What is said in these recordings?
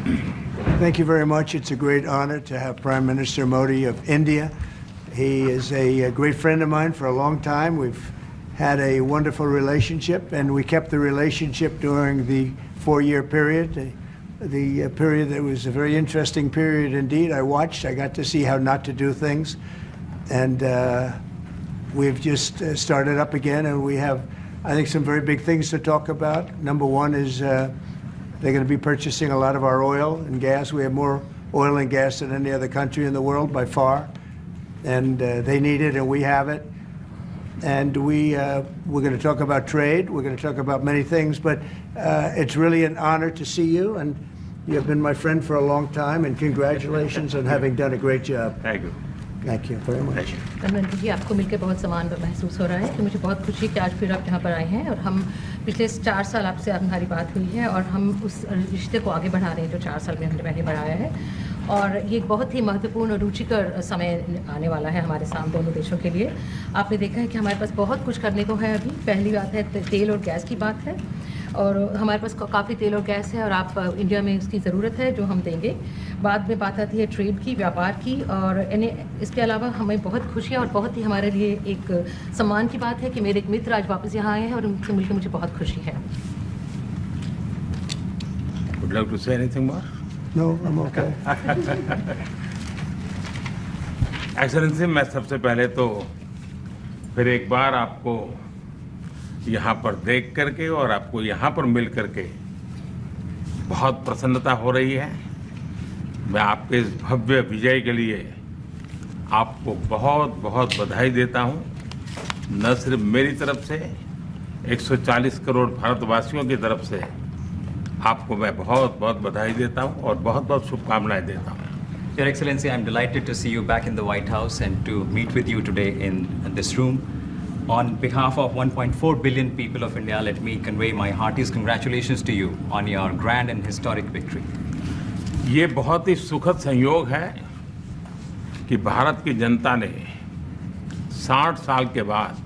Thank you very much. It's a great honor to have Prime Minister Modi of India. He is a great friend of mine for a long time. We've had a wonderful relationship, and we kept the relationship during the 4-year period. The period that was a very interesting period indeed. I got to see how not to do things, and we've just started up again, and we have, I think, some very big things to talk about. Number one is they're going to be purchasing a lot of our oil and gas. We have more oil and gas than any other country in the world by far, and they need it, and we have it. And we're going to talk about trade. We're going to talk about many things, but it's really an honor to see you, and you have been my friend for a long time, and congratulations on having done a great job. Thank you. Thank you very much. प्रधानमंत्री जी, आपको मिलकर बहुत सम्मान महसूस हो रहा है, तो मुझे बहुत खुशी कि आज फिर आप यहाँ पर आए हैं, और हम पिछले 4 साल आपसे हमारी बात हुई है, और हम उस रिश्ते को आगे बढ़ा रहे हैं जो 4 साल में हमने पहले बढ़ाया है, और ये बहुत ही महत्वपूर्ण और रुचिकर समय आने वाला है हमारे साथ दोनों देशों के लिए। आपने देखा है कि हमारे पास बहुत कुछ करने को है अभी। पहली बात है तेल और गैस की बात है, और हमारे पास काफ़ी तेल और गैस है, और आप इंडिया में उसकी ज़रूरत है जो हम देंगे। बाद में बात आती है ट्रेड की, व्यापार की, और इसके अलावा हमें बहुत खुशी है और बहुत ही हमारे लिए एक सम्मान की बात है कि मेरे एक मित्र आज वापस यहाँ आए हैं, और उनसे मिलकर मुझे बहुत खुशी है। Would you like to say anything more? No, I'm okay. Excellency, मैं सबसे पहले तो फिर एक बार आपको यहाँ पर देख करके और आपको यहाँ पर मिल करके बहुत प्रसन्नता हो रही है। मैं आपके इस भव्य विजय के लिए आपको बहुत बहुत बधाई देता हूँ। न सिर्फ मेरी तरफ से, 140 करोड़ भारतवासियों की तरफ से आपको मैं बहुत बहुत बधाई देता हूँ और बहुत बहुत शुभकामनाएं देता हूँ। Your Excellency, I'm delighted to see you back in the White House and to meet with you today in this room. On behalf of 1.4 billion people of India, let me convey my heartiest congratulations to you on your grand and historic victory. ये बहुत ही सुखद संयोग है कि भारत की जनता ने 60 साल के बाद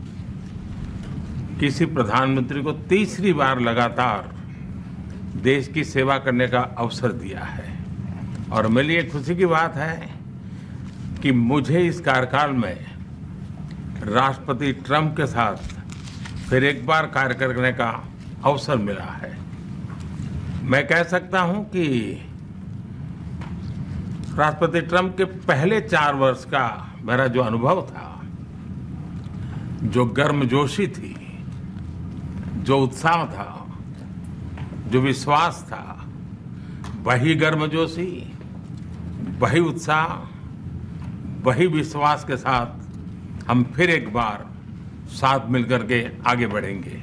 किसी प्रधानमंत्री को तीसरी बार लगातार देश की सेवा करने का अवसर दिया है, और मेरे लिए खुशी की बात है कि मुझे इस कार्यकाल में राष्ट्रपति ट्रंप के साथ फिर एक बार कार्य करने का अवसर मिला है। मैं कह सकता हूं कि राष्ट्रपति ट्रंप के पहले 4 वर्ष का मेरा जो अनुभव था, जो गर्मजोशी थी, जो उत्साह था, जो विश्वास था, वही गर्मजोशी, वही उत्साह, वही विश्वास के साथ हम फिर एक बार साथ मिलकर के आगे बढ़ेंगे।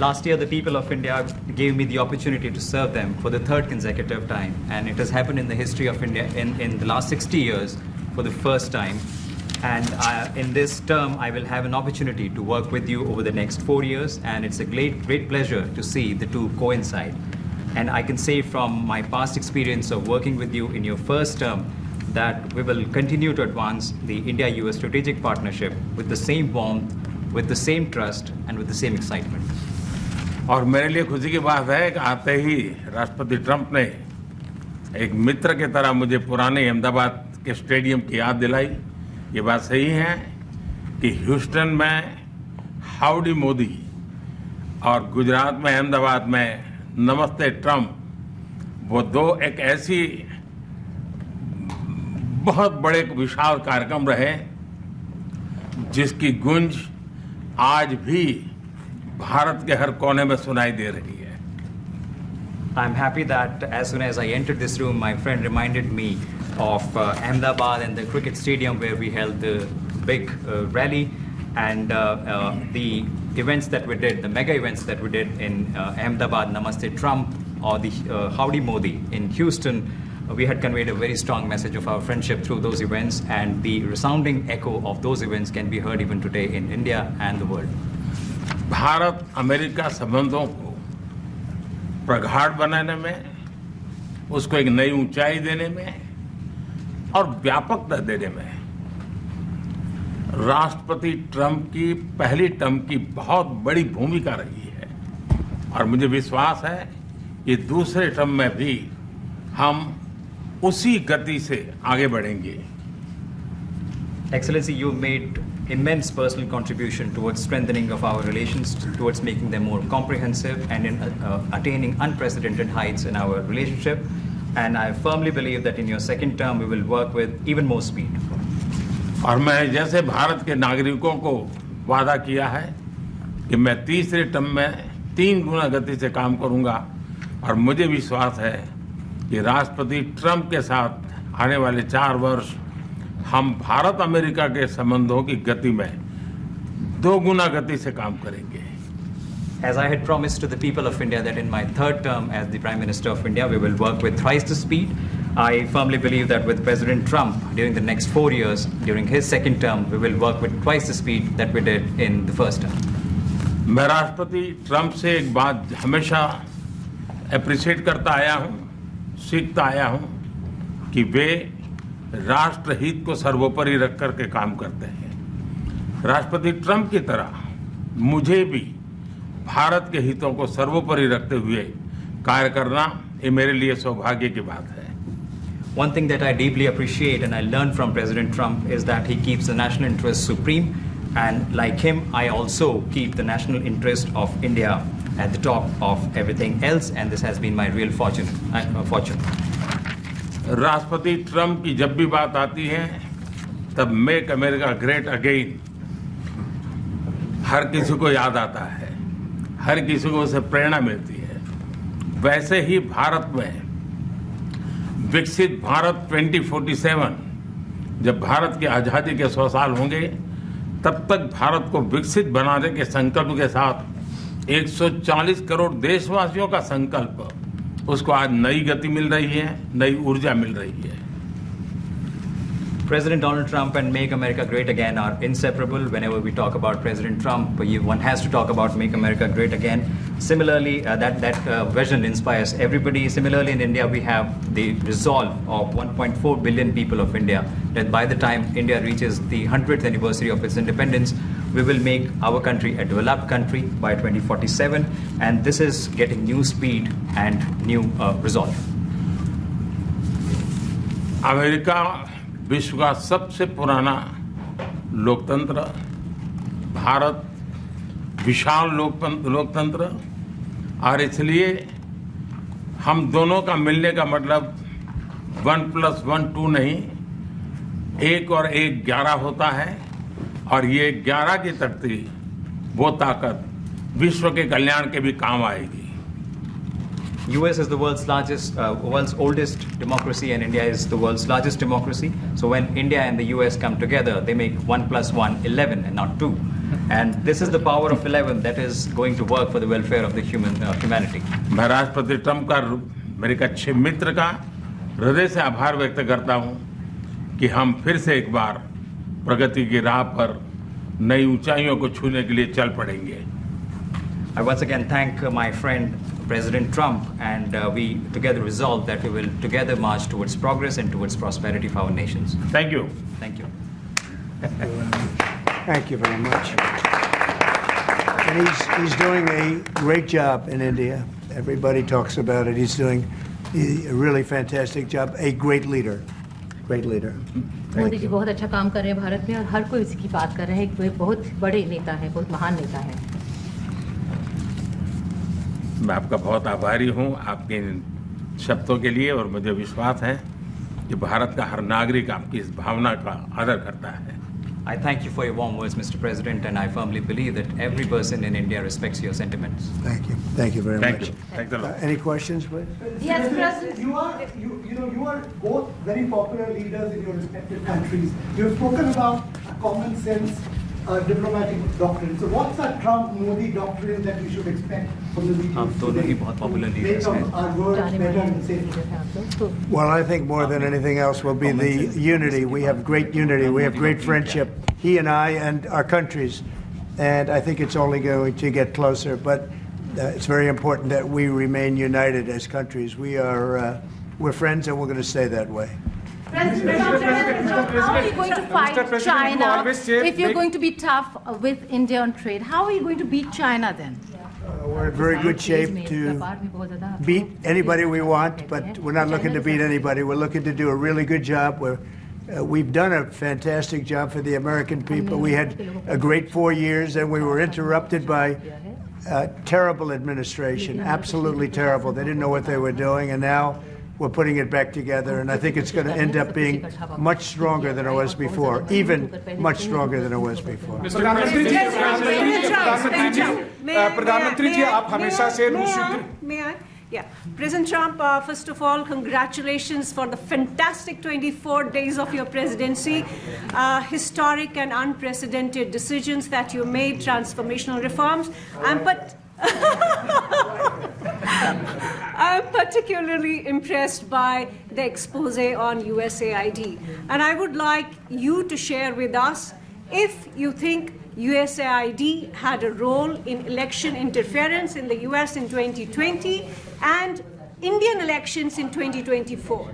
Last year, the people of India gave me the opportunity to serve them for the 3rd consecutive time, and it has happened in the history of India in the last 60 years for the first time. And in this term, I will have an opportunity to work with you over the next 4 years, and it's a great pleasure to see the two coincide. And I can say from my past experience of working with you in your first term that we will continue to advance the India-US strategic partnership with the same warmth, with the same trust, and with the same excitement. और मेरे लिए खुशी की बात है कि आते ही राष्ट्रपति ट्रंप ने एक मित्र की तरह मुझे पुराने अहमदाबाद के स्टेडियम की याद दिलाई। ये बात सही है कि ह्यूस्टन में हाउडी मोदी और गुजरात में अहमदाबाद में नमस्ते ट्रंप, वो दो एक ऐसी बहुत बड़े विशाल कार्यक्रम रहे जिसकी गूंज आज भी भारत के हर कोने में सुनाई दे रही है। I'm happy that as soon as I entered this room, my friend reminded me of Ahmedabad and the cricket stadium where we held the big rally, and the events that we did, the mega events that we did in Ahmedabad, Namaste Trump, or the Howdy Modi in Houston. We had conveyed a very strong message of our friendship through those events, and the resounding echo of those events can be heard even today in India and the world. Bharat America संबंधों को प्रगाढ़ बनाने में, उसको एक नई ऊंचाई देने में और व्यापकता देने में राष्ट्रपति ट्रंप की पहली टर्म की बहुत बड़ी भूमिका रही है, और मुझे विश्वास है कि दूसरे टर्म में भी हम उसी गति से आगे बढ़ेंगे। Excellency, you made immense personal contribution towards strengthening of our relations, towards making them more comprehensive and in attaining unprecedented heights in our relationship. And I firmly believe that in your second term, we will work with even more speed. और मैं जैसे भारत के नागरिकों को वादा किया है कि मैं तीसरे टर्म में 3 गुना गति से काम करूंगा, और मुझे विश्वास है कि राष्ट्रपति ट्रंप के साथ आने वाले 4 वर्ष हम भारत अमेरिका के संबंधों की गति में 2 गुना गति से काम करेंगे। As I had promised to the people of India that in my third term as the Prime Minister of India, we will work with thrice the speed. I firmly believe that with President Trump during the next 4 years, during his second term, we will work with twice the speed that we did in the first term. मैं राष्ट्रपति Trump से एक बात हमेशा appreciate करता आया हूं, सीखता आया हूं कि वे राष्ट्रहित को सर्वोपरि रख करके काम करते हैं। राष्ट्रपति ट्रंप की तरह मुझे भी भारत के हितों को सर्वोपरि रखते हुए कार्य करना ये मेरे लिए सौभाग्य की बात है। One thing that I deeply appreciate and I learned from President Trump is that he keeps the national interest supreme, and like him, I also keep the national interest of India at the top of everything else, and this has been my real fortune. राष्ट्रपति Trump की जब भी बात आती है तब make America great again हर किसी को याद आता है, हर किसी को उससे प्रेरणा मिलती है। वैसे ही भारत में विकसित भारत 2047, जब भारत की आज़ादी के 100 साल होंगे, तब तक भारत को विकसित बनाने के संकल्प के साथ 140 करोड़ देशवासियों का संकल्प, उसको आज नई गति मिल रही है, नई ऊर्जा मिल रही है। President Donald Trump and Make America Great Again are inseparable. Whenever we talk about President Trump, one has to talk about Make America Great Again. Similarly, that vision inspires everybody. Similarly, in India, we have the resolve of 1.4 billion people of India that by the time India reaches the 100th anniversary of its independence, we will make our country a developed country by 2047. And this is getting new speed and new resolve. America विश्व का सबसे पुराना लोकतंत्र, भारत विशाल लोकतंत्र, और इसलिए हम दोनों का मिलने का मतलब 1+1 2 नहीं, 1 और 1 11 होता है, और ये 11 की तख्ती वो ताकत विश्व के कल्याण के भी काम आएगी। US is the world's oldest democracy, and India is the world's largest democracy. So when India and the US come together, they make 1+1 11 and not 2. And this is the power of 11 that is going to work for the welfare of the humanity. मैं राष्ट्रपति Trump का, मेरे एक अच्छे मित्र का हृदय से आभार व्यक्त करता हूं कि हम फिर से एक बार प्रगति की राह पर नई ऊंचाइयों को छूने के लिए चल पड़ेंगे। I once again thank my friend President Trump, and we together resolve that we will together march towards progress and towards prosperity for our nations. Thank you. Thank you. Thank you very much. And he's doing a great job in India. Everybody talks about it. He's doing a really fantastic job. A great leader. Great leader. Modi ji बहुत अच्छा काम कर रहे हैं भारत में, और हर कोई इसकी बात कर रहे हैं कि वे बहुत बड़े नेता हैं, बहुत महान नेता हैं। मैं आपका बहुत आभारी हूं आपके इन शब्दों के लिए, और मुझे विश्वास है कि भारत का हर नागरिक आपकी इस भावना का आदर करता है। I thank you for your warm words, Mr. President, and I firmly believe that every person in India respects your sentiments. Thank you. Thank you very Thank much. you. Thanks a lot. Any questions, please? Yes, President. You are both very popular leaders in your respective countries. You have spoken about a common sense diplomatic doctrine. So what's a Trump-Modi doctrine that we should expect from the leaders? आप दोनों ही बहुत popular leaders हैं। Make our words जाने better माने and safer. Leader हैं आप लोग, तो Well, I think more than anything else will be the unity. We have great unity. We have great friendship, he and I and our countries. And I think it's only going to get closer. But it's very important that we remain united as countries. We're friends, and we're going to stay that way. President Trump, how are you going to fight China if you're going to be tough with India on trade? How are you going to beat China then? we're in very good shape to beat anybody we want, but we're not looking to beat anybody. We're looking to do a really good job. We've done a fantastic job for the American people. We had a great 4 years, and we were interrupted by terrible administration, absolutely terrible. They didn't know what they were doing, and now we're putting it back together, and I think it's going to end up being much stronger than it was before, even much stronger than it was before. प्रधानमंत्री जी आप हमेशा से रूस युद्ध Yeah. President Trump, first of all, congratulations for the fantastic 24 days of your presidency. Historic and unprecedented decisions that you made, transformational reforms. I'm particularly impressed by the expose on USAID. And I would like you to share with us if you think USAID had a role in election interference in the US in 2020 and Indian elections in 2024.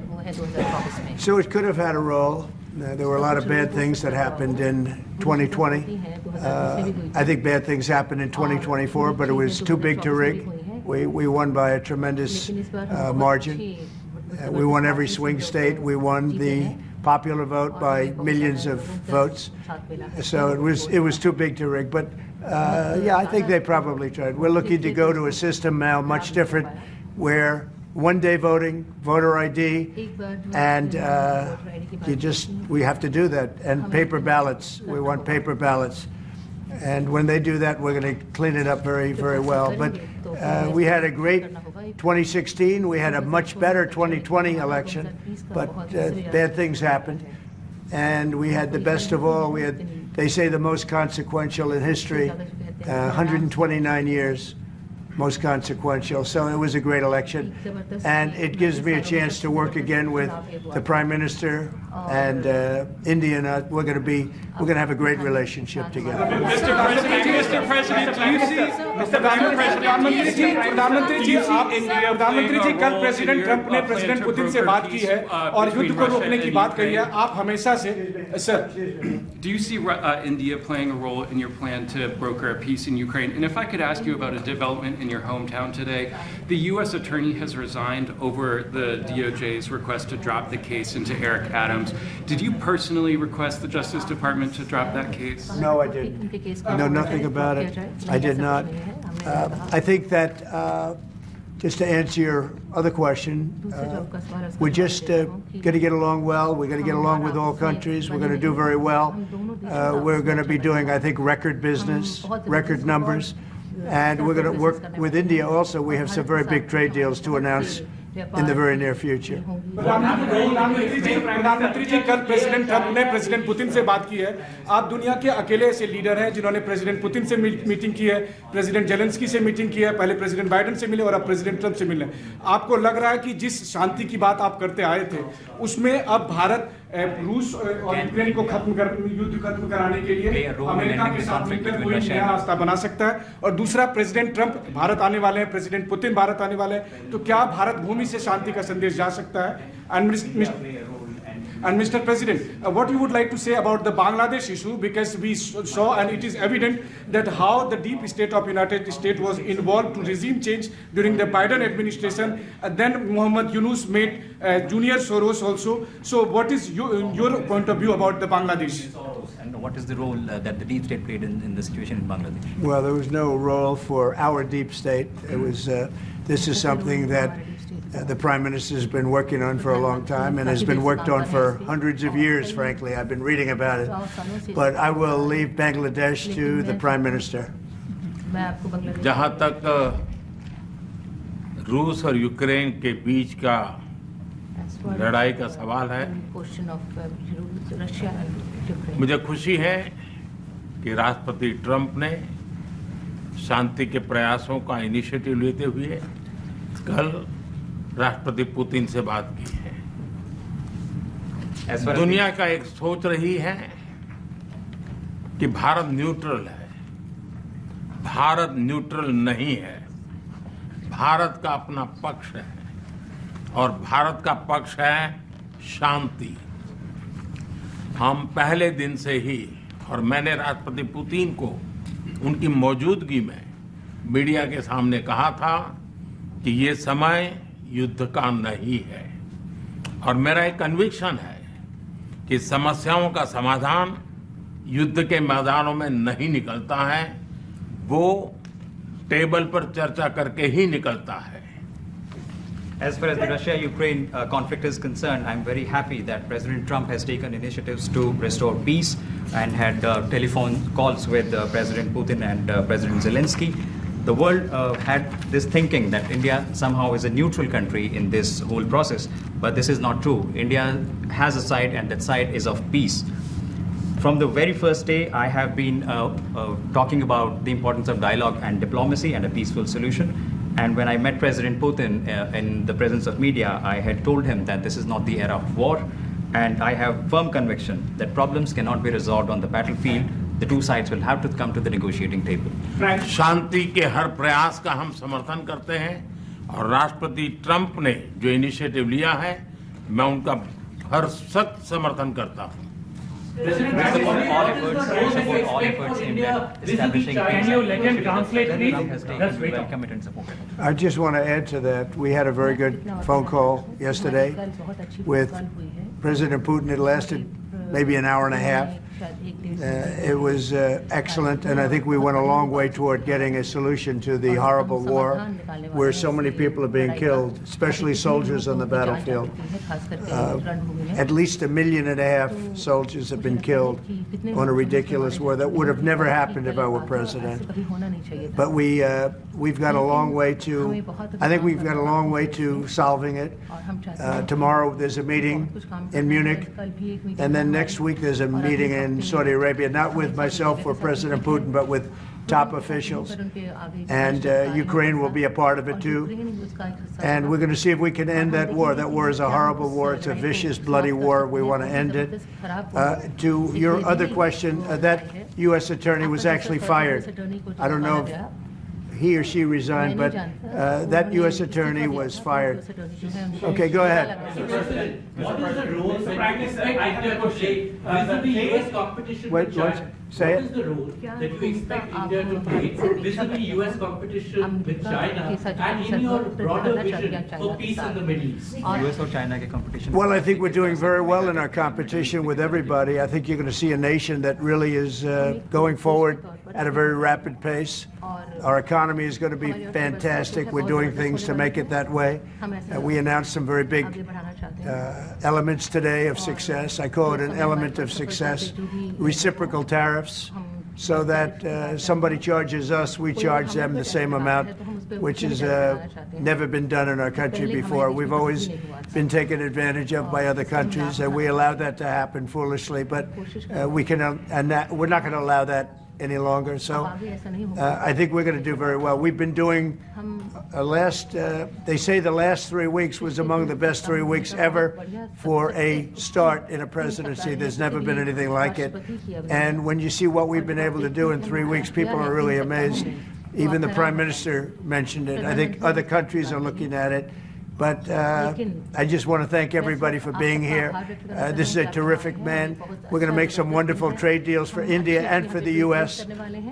So it could have had a role. There were a lot of bad things that happened in 2020. I think bad things happened in 2024, but it was too big to rig. We won by a tremendous margin. We won every swing state. We won the popular vote by millions of votes. So it was too big to rig. But yeah, I think they probably tried. We're looking to go to a system now much different, where one-day voting, voter ID, and we have to do that. And paper ballots. We want paper ballots. And when they do that, we're going to clean it up very, very well. But we had a great 2016. We had a much better 2020 election, but bad things happened. And we had the best of all. We had, they say, the most consequential in history, 129 years. Most consequential. So it was a great election, and it gives me a chance to work again with the Prime Minister and India. We're going to have a great relationship together. Mr. President, do you see प्रधानमंत्री जी कल president Trump ने president Putin से बात की है और युद्ध को रोकने की बात कही है आप हमेशा से sir Do you see India playing a role in your plan to broker a peace in Ukraine? And if I could ask you about a development in your hometown today, the U.S. attorney has resigned over the DOJ's request to drop the case into Eric Adams. Did you personally request the Justice Department to drop that case? No, I didn't. I know nothing about it. I did not. I think that, just to answer your other question, we're just going to get along well. We're going to get along with all countries. We're going to do very well. We're going to be doing, I think, record business, record numbers. And we're going to work with India also. We have some very big trade deals to announce in the very near future. प्रधानमंत्री जी कल president Trump ने president Putin से बात की है आप दुनिया के अकेले ऐसे लीडर हैं जिन्होंने प्रेसिडेंट पुतिन से मीटिंग की है प्रेसिडेंट जेलेंस्की से मीटिंग की है पहले प्रेसिडेंट बाइडेन से मिले और अब प्रेसिडेंट ट्रंप से मिले आपको लग रहा है कि जिस शांति की बात आप करते आए थे उसमें अब भारत रूस और यूक्रेन को युद्ध खत्म कराने के लिए अमेरिका के साथ मिलकर कोई नया रास्ता बना सकता है और दूसरा प्रेसिडेंट ट्रंप भारत आने वाले हैं प्रेसिडेंट पुतिन भारत आने वाले हैं तो क्या भारत भूमि से शांति का संदेश जा सकता है And Mr. President, what you would like to say about the Bangladesh issue, because we saw and it is evident that how the deep state of United States was involved to regime change during the Biden administration. Then Mohammed Yunus made Junior Soros also. So what is your point of view about the Bangladesh? And what is the role that the deep state played in the situation in Bangladesh? Well, there was no role for our deep state. It was, this is something that the Prime Minister has been working on for a long time and has been worked on for hundreds of years, frankly. I've been reading about it. But I will leave Bangladesh to the Prime Minister. जहाँ तक रूस और Ukraine के बीच का लड़ाई का सवाल है मुझे खुशी है कि राष्ट्रपति ट्रंप ने शांति के प्रयासों का इनिशिएटिव लेते हुए कल राष्ट्रपति पुतिन से बात की है दुनिया का एक सोच रही है कि भारत न्यूट्रल है भारत न्यूट्रल नहीं है भारत का अपना पक्ष है और भारत का पक्ष है शांति हम पहले दिन से ही और मैंने राष्ट्रपति पुतिन को उनकी मौजूदगी में मीडिया के सामने कहा था कि ये समय युद्ध का नहीं है और मेरा एक कन्विक्शन है कि समस्याओं का समाधान युद्ध के मैदानों में नहीं निकलता है, वो टेबल पर चर्चा करके ही निकलता है। As far as the Russia-Ukraine conflict is concerned, I'm very happy that President Trump has taken initiatives to restore peace and had telephone calls with President Putin and President Zelensky. The world had this thinking that India somehow is a neutral country in this whole process, but this is not true. India has a side, and that side is of peace. From the very first day, I have been talking about the importance of dialogue and diplomacy and a peaceful solution. And when I met President Putin in the presence of media, I had told him that this is not the era of war, and I have firm conviction that problems cannot be resolved on the battlefield. The two sides will have to come to the negotiating table. शांति के हर प्रयास का हम समर्थन करते हैं और राष्ट्रपति Trump ने जो इनिशिएटिव लिया है, मैं उनका हर सख्त समर्थन करता हूं। We support all efforts aimed at establishing peace. Can you let him translate, please? Trump has taken, we welcome it and support it. I just want to add to that. We had a very good phone call yesterday with President Putin. It lasted maybe an hour and a half. It was excellent, and I think we went a long way toward getting a solution to the horrible war where so many people are being killed, especially soldiers on the battlefield. At least 1.5 million soldiers have been killed on a ridiculous war that would have never happened if I were president. But we've got a long way to, I think we've got a long way to solving it. Tomorrow there's a meeting in Munich, and then next week there's a meeting in Saudi Arabia, not with myself or President Putin, but with top officials. And Ukraine will be a part of it too. And we're going to see if we can end that war. That war is a horrible war. It's a vicious, bloody war. We want to end it. To your other question, that U.S. attorney was actually fired. I don't know if he or she resigned, but that U.S. attorney was fired. Okay, go ahead. What is the role, Prime Minister, India could play vis-a-vis US competition Wait, with China? what? Say What it. is the role that you expect India to play vis-a-vis US competition with China and in your broader vision for peace in the Middle East? US or China के competition? Well, I think we're doing very well in our competition with everybody. I think you're going to see a nation that really is going forward at a very rapid pace. Our economy is going to be fantastic. We're doing things to make it that way. We announced some very big elements today of success. I call it an element of success. Reciprocal tariffs, so that somebody charges us, we charge them the same amount, which has never been done in our country before. We've always been taken advantage of by other countries, and we allowed that to happen foolishly, but we're not going to allow that any longer. So I think we're going to do very well. We've been doing they say the last 3 weeks was among the best 3 weeks ever for a start in a presidency. There's never been anything like it. And when you see what we've been able to do in 3 weeks, people are really amazed. Even the Prime Minister mentioned it. I think other countries are looking at it. But I just want to thank everybody for being here. This is a terrific man. We're going to make some wonderful trade deals for India and for the U.S.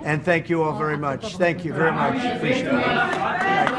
And thank you all very much. Thank you very much. Appreciate it.